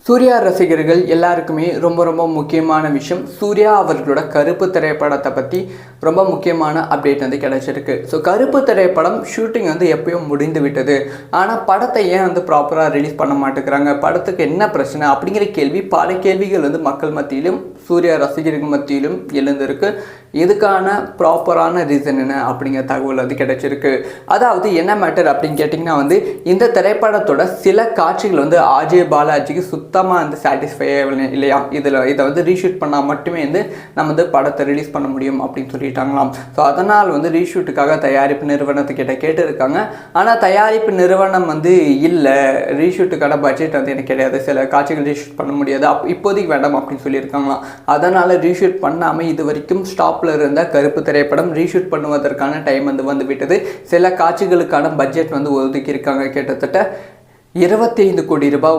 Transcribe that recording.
சூர்யா ரசிகர்கள் எல்லாருக்குமே ரொம்ப முக்கியமான விஷயம். சூர்யா அவர்களோட கருப்பு திரைப்படத்தை பற்றி ரொம்ப முக்கியமான அப்டேட் வந்து கிடைச்சிருக்கு. ஸோ கருப்பு திரைப்படம் ஷூட்டிங் வந்து எப்பயும் முடிந்து விட்டது. ஆனால் படத்தை ஏன் வந்து ப்ராப்பராக ரிலீஸ் பண்ண மாட்டேங்கிறாங்க, படத்துக்கு என்ன பிரச்சனை அப்படிங்கிற பல கேள்விகள் வந்து மக்கள் மத்தியிலும் சூர்யா ரசிகர்கள் மத்தியிலும் எழுந்திருக்கு. இதுக்கான ப்ராப்பரான ரீசன் என்ன அப்படிங்கிற தகவல் வந்து கிடைச்சிருக்கு. அதாவது என்ன மேட்டர் அப்படின்னு கேட்டிங்கன்னா வந்து இந்த திரைப்படத்தோட சில காட்சிகள் வந்து ஆர்ஜே பாலாஜிக்கு சுத்தமாக வந்து சாட்டிஸ்ஃபை இல்லையா, இதை வந்து ரீஷூட் பண்ணால் மட்டுமே வந்து நம்ம வந்து படத்தை ரிலீஸ் பண்ண முடியும் அப்படின்னு சொல்லிட்டாங்களாம். ஸோ அதனால் வந்து ரீஷூட்டுக்காக தயாரிப்பு நிறுவனத்துக்கிட்ட கேட்டிருக்காங்க. ஆனால் தயாரிப்பு நிறுவனம் வந்து இல்லை, ரீஷூட்டுக்கான பட்ஜெட் வந்து எனக்கு கிடையாது, சில காட்சிகள் ரீஷூட் பண்ண முடியாது, இப்போதைக்கு வேண்டாம் அப்படின்னு சொல்லியிருக்காங்களாம். அதனால் ரீஷூட் பண்ணாமல் இது வரைக்கும் ஸ்டாப்பில் இருந்த கருப்பு திரைப்படம் ரீஷூட் பண்ணுவதற்கான டைம் வந்து விட்டது. சில காட்சிகளுக்கான பட்ஜெட் வந்து ஒதுக்கியிருக்காங்க. கிட்டத்தட்ட 25 கோடி ரூபாய்